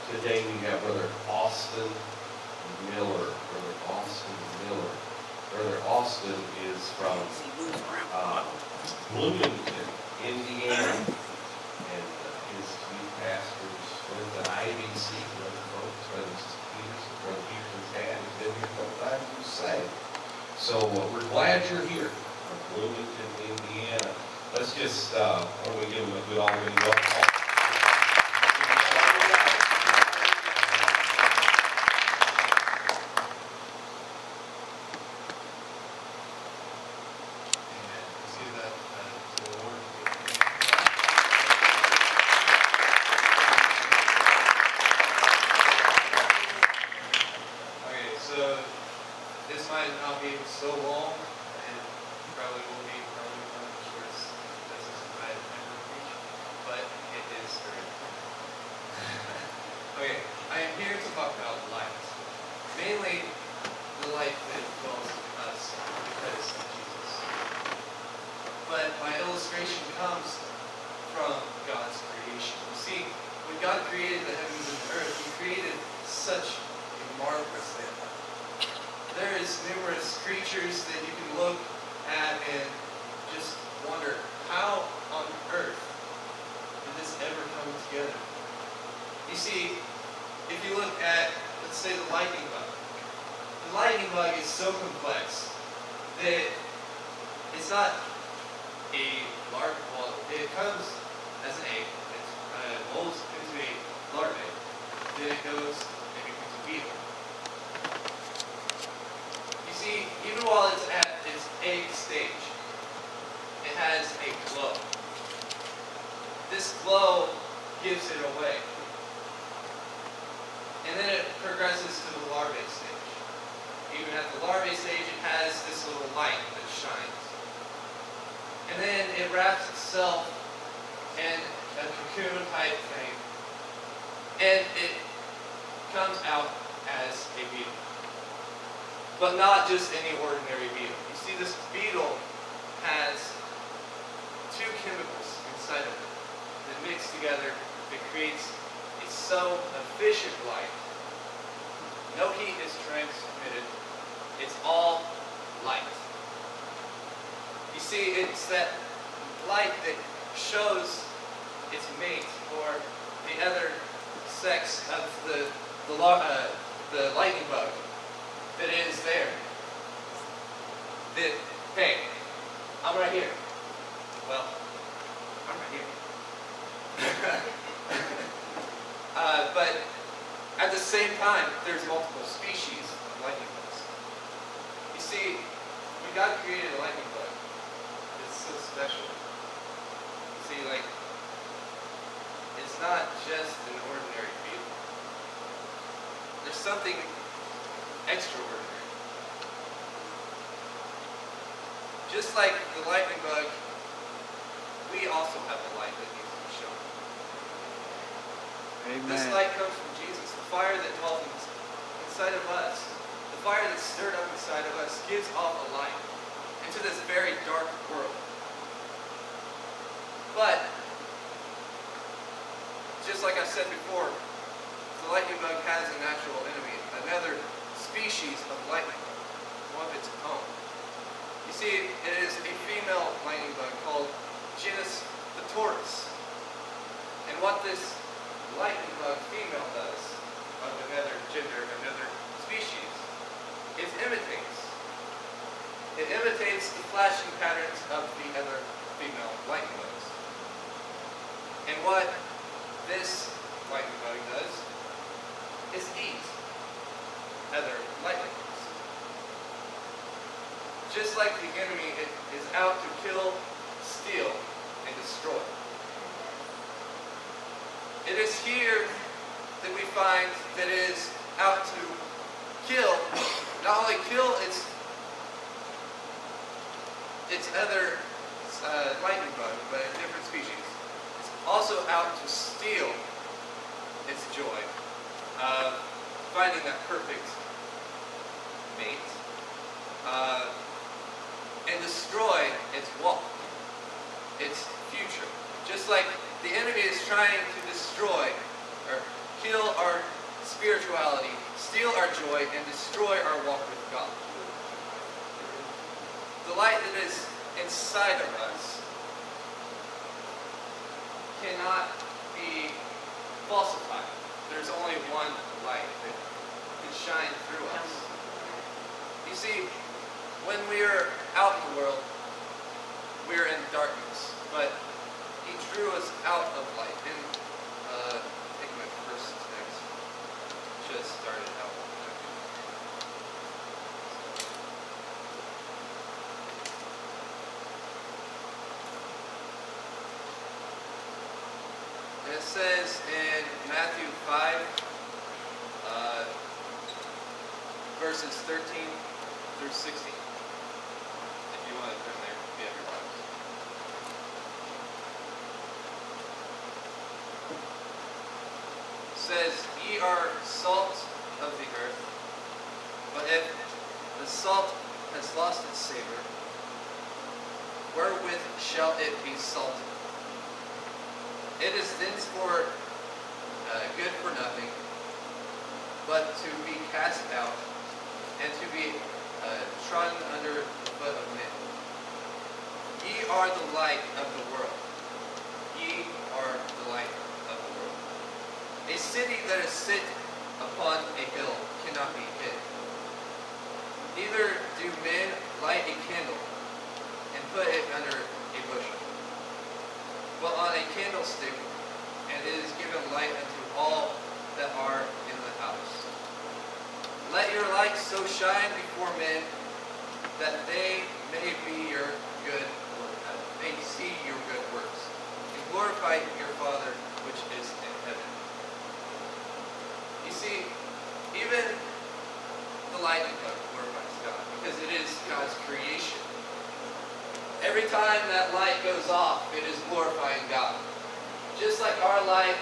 Today we have Brother Austin Miller. Brother Austin Miller. Brother Austin is from Bloomington, Indiana, and his youth pastors with the IBC, Brother folks, Brother Peterson, Brother Peterson's dad has been here a couple times to say. So we're glad you're here from Bloomington, Indiana. Let's just, why don't we give them a good already welcome. This might not be so long, and probably will be one of the shortest messages I've ever preached, but it is very important. Okay, I am here to talk about light. Mainly, the light that dwells in us because of Jesus. But my illustration comes from God's creation. You see, when God created the heavens and the earth, He created such a marvelous thing. There is numerous creatures that you can look at and just wonder, how on earth did this ever come together? You see, if you look at, let's say, the lightning bug. The lightning bug is so complex that it's not a large, well, it comes as an egg, it molds into a larvae, then it goes and becomes a beetle. See, even while it's at its egg stage, it has a glow. This glow gives it away. And then it progresses to the larvae stage. Even at the larvae stage, it has this little light that shines. And then it wraps itself in a cocoon type thing. And it comes out as a beetle. But not just any ordinary beetle. You see, this beetle has two chemicals inside of it that mix together that creates a so efficient light. No heat is transmitted. It's all light. You see, it's that light that shows its mate or the other sex of the lightning bug that is there. That, hey, I'm right here. Well, I'm right here. But at the same time, there's multiple species of lightning bugs. You see, when God created a lightning bug, it's so special. You see, like, it's not just an ordinary beetle. There's something extraordinary. Just like the lightning bug, we also have a light that needs to be shown. Amen. This light comes from Jesus. The fire that dwells inside of us, the fire that's stirred up inside of us, gives off a light into this very dark world. But, just like I said before, the lightning bug has a natural enemy, another species of lightning bug, one of its own. You see, it is a female lightning bug called genus the tortoise. And what this lightning bug female does, of another gender, another species, is imitates. It imitates the flashing patterns of the other female lightning bugs. And what this lightning bug does is eat other lightning bugs. Just like the enemy is out to kill, steal, and destroy. It is here that we find that it is out to kill, not only kill its other lightning bug, but a different species. It's also out to steal its joy of finding that perfect mate, and destroy its walk, its future. Just like the enemy is trying to destroy or kill our spirituality, steal our joy, and destroy our walk with God. The light that is inside of us cannot be falsified. There's only one light that can shine through us. You see, when we are out in the world, we are in darkness, but He drew us out of light. And I think my first text just started out. And it says in Matthew 5, verses 13 through 16. If you want to turn there, if you have your Bibles. It says, "Ye are salt of the earth, but if the salt has lost its savor, wherewith shall it be salted? It is thenceforth good for nothing, but to be cast out, and to be trodden under the foot of men. Ye are the light of the world. Ye are the light of the world. A city that is set upon a hill cannot be hid. Neither do men light a candle and put it under a bushel, but on a candlestick, and it is given light unto all that are in the house. Let your light so shine before men, that they may be your good works, may see your good works, and glorify your Father which is in heaven." You see, even the light in God glorifies God, because it is God's creation. Every time that light goes off, it is glorifying God. Just like our light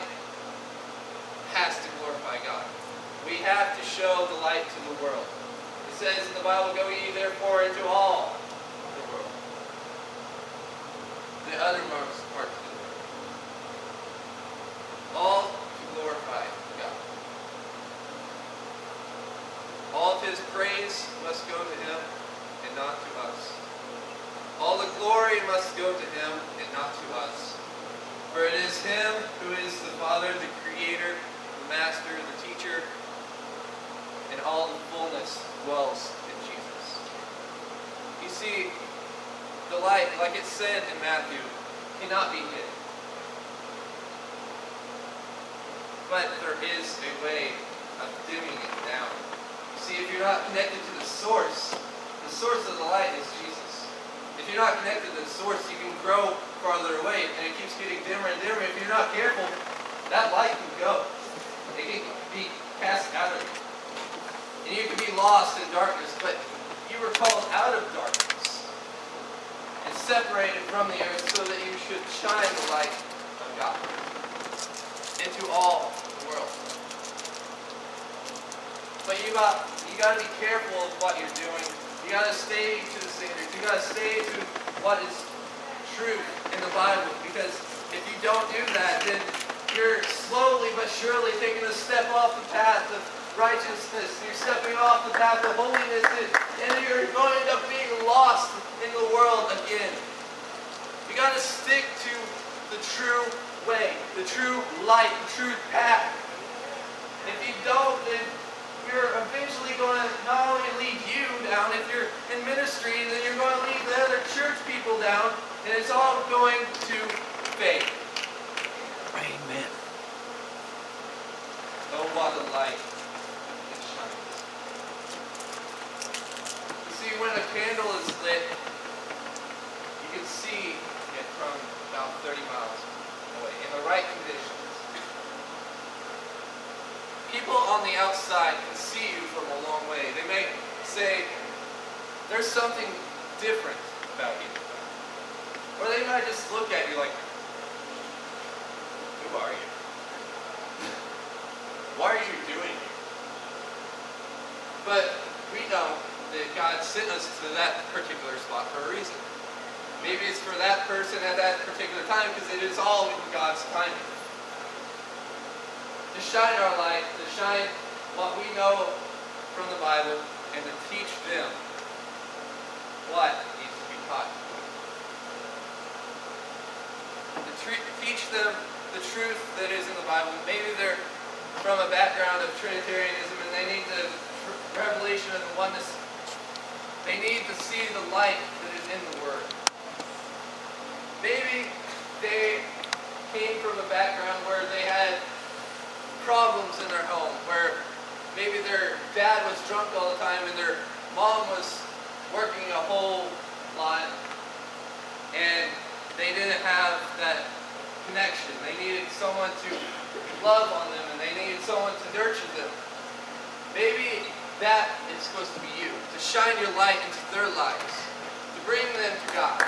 has to glorify God. We have to show the light to the world. It says in the Bible, "Go ye therefore into all the world." The uttermost parts of the world. All to glorify God. All of His praise must go to Him and not to us. All the glory must go to Him and not to us. For it is Him who is the Father, the Creator, the Master, the Teacher, and all the fullness dwells in Jesus. You see, the light, like it said in Matthew, cannot be hid. But there is a way of dimming it down. You see, if you're not connected to the source of the light is Jesus. If you're not connected to the source, you can grow farther away, and it keeps getting dimmer and dimmer. If you're not careful, that light can go. It can be cast out of you. And you can be lost in darkness, but you were called out of darkness and separated from the earth so that you should shine the light of God into all the world. But you got to be careful of what you're doing. You got to stay to the standards. You got to stay to what is true in the Bible, because if you don't do that, then you're slowly but surely taking a step off the path of righteousness. You're stepping off the path of holiness, and you're going to end up being lost in the world again. You got to stick to the true way, the true light, the true path. If you don't, then you're eventually going to not only lead you down, if you're in ministry, then you're going to lead the other church people down, and it's all going to fade. Amen. Oh, what a light it shines. You see, when a candle is lit, you can see it from about 30 miles away, in the right conditions. People on the outside can see you from a long way. They may say, "There's something different about you." Or they might just look at you like, "Who are you? Why are you doing here?" But we know that God sent us to that particular spot for a reason. Maybe it's for that person at that particular time, because it is all in God's timing. to shine our light, to shine what we know from the Bible, and to teach them what needs to be taught. Teach them the truth that is in the Bible. Maybe they're from a background of Trinitarianism and they need the revelation of the oneness. They need to see the light that is in the Word. Maybe they came from a background where they had problems in their home, where maybe their dad was drunk all the time and their mom was working a whole lot and they didn't have that connection. They needed someone to love on them and they needed someone to nurture them. Maybe that is supposed to be you, to shine your light into their lives, to bring them to God,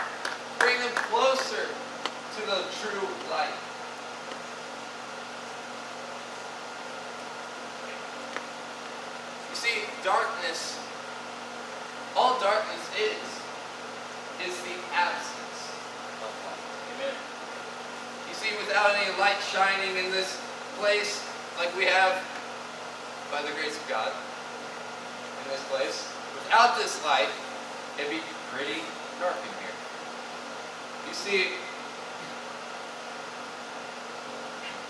bring them closer to the true light. You see, darkness, all darkness is the absence of light. Amen. You see, without any light shining in this place, like we have, by the grace of God, in this place, without this light, it'd be pretty dark in here. You see,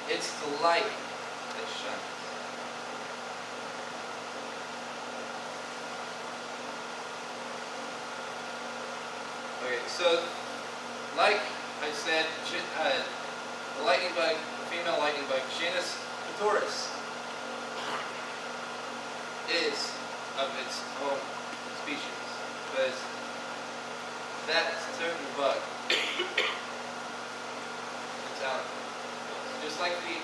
it's the light that shines. Okay, so, like I said, the lightning bug, the female lightning bug, Genus Ptoris, is of its own species, because that certain bug, it's out. Just like the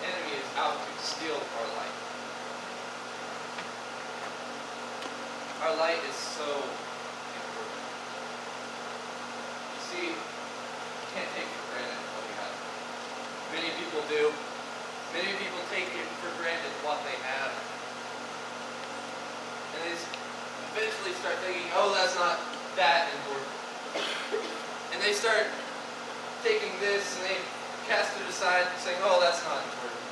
enemy is out to steal our light. Our light is so important. You see, you can't take for granted what we have. Many people do. Many people take it for granted what they have. And they eventually start thinking, oh, that's not that important. And they start taking this and they cast it aside saying, oh, that's not important.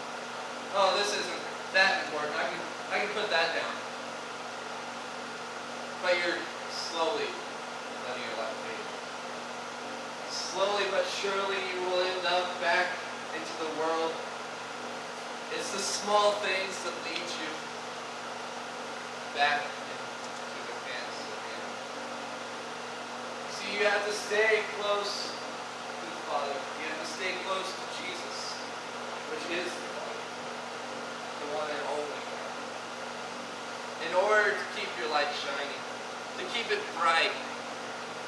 Oh, this isn't that important. I can put that down. But you're slowly letting your life fade. Slowly but surely you will end up back into the world. It's the small things that lead you back into the hands of the enemy. See, you have to stay close to the Father. You have to stay close to Jesus, which is the one and only God. In order to keep your light shining, to keep it bright,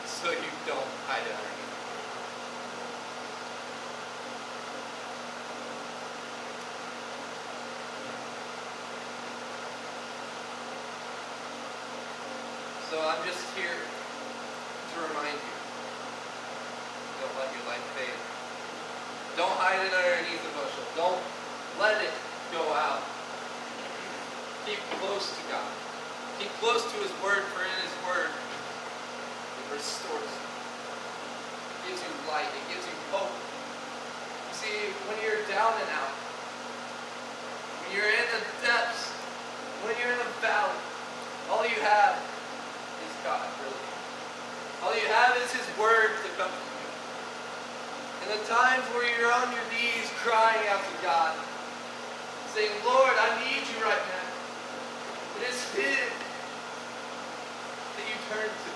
so you don't hide it underneath. So I'm just here to remind you, don't let your light fade. Don't hide it underneath the bushel. Don't let it go out. Keep close to God. Keep close to His Word, for in His Word, it restores you. It gives you light. It gives you hope. You see, when you're down and out, when you're in the depths, when you're in the valley, all you have is God, really. All you have is His Word to comfort you. In the times where you're on your knees crying out to God, saying, Lord, I need you right now. It is Him that you turn to.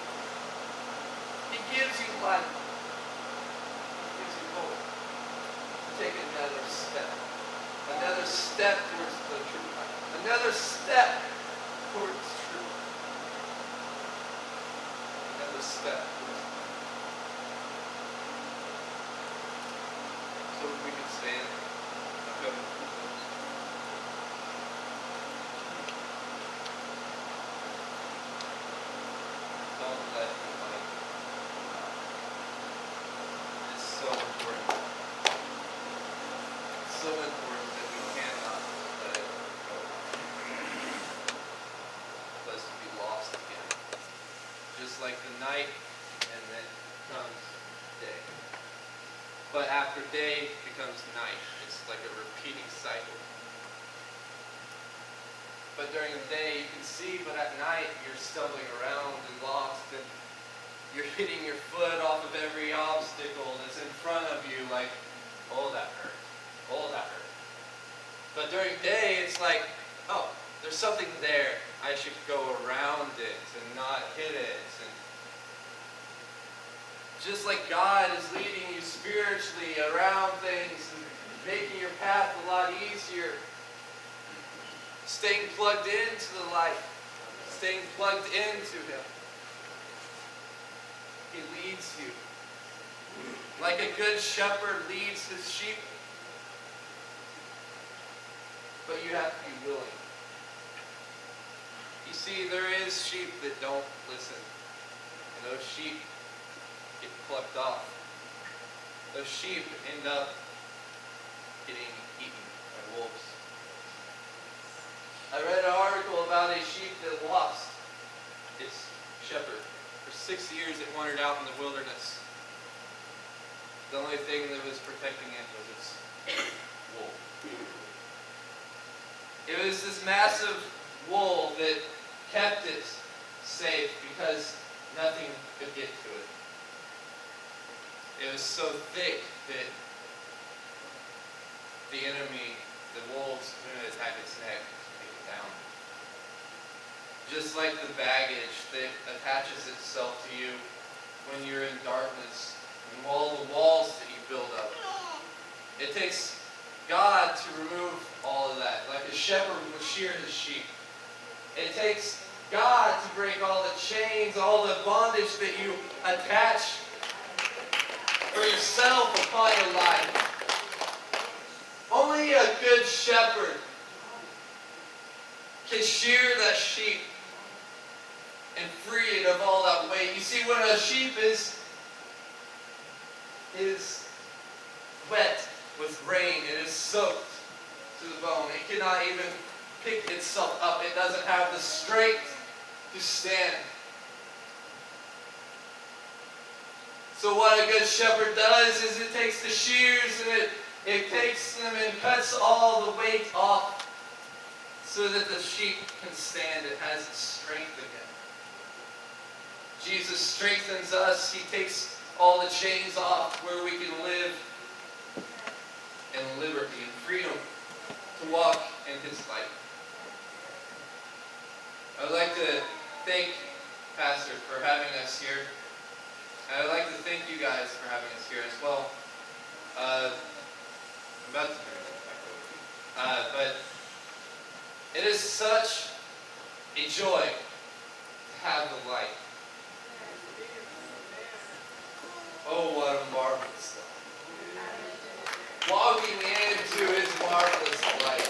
He gives you life. He gives you hope to take another step. Another step towards the truth. Another step towards truth. Another step towards truth. So we can stand. I'm going to close. Don't let your light go out. It's so important. It's so important that we cannot let it go. Lest we be lost again. Just like the night, and then comes day. But after day becomes night. It's like a repeating cycle. but during the day you can see, but at night you're stumbling around and lost, and you're hitting your foot off of every obstacle that's in front of you, like, oh, that hurt. Oh, that hurt. But during day, it's like, oh, there's something there. I should go around it and not hit it. And just like God is leading you spiritually around things and making your path a lot easier, staying plugged into the light, staying plugged into Him. He leads you. Like a good shepherd leads his sheep. But you have to be willing. You see, there is sheep that don't listen. And those sheep get plucked off. Those sheep end up getting eaten by wolves. I read an article about a sheep that lost its shepherd. For 6 years it wandered out in the wilderness. The only thing that was protecting it was its wool. It was this massive wool that kept it safe because nothing could get to it. It was so thick that the enemy, the wolves, couldn't attack its neck to take it down. Just like the baggage that attaches itself to you when you're in darkness, and all the walls that you build up. It takes God to remove all of that, like a shepherd would shear his sheep. It takes God to break all the chains, all the bondage that you attach for yourself upon your life. Only a good shepherd can shear that sheep and free it of all that weight. You see, when a sheep is wet with rain, it is soaked to the bone. It cannot even pick itself up. It doesn't have the strength to stand. So what a good shepherd does is it takes the shears and it takes them and cuts all the weight off so that the sheep can stand. It has its strength again. Jesus strengthens us. He takes all the chains off where we can live in liberty and freedom to walk in His light. I would like to thank Pastor for having us here. And I'd like to thank you guys for having us here as well. I'm about to turn it back over to you. But it is such a joy to have the light. Oh, what a marvelous light. Walking into His marvelous light.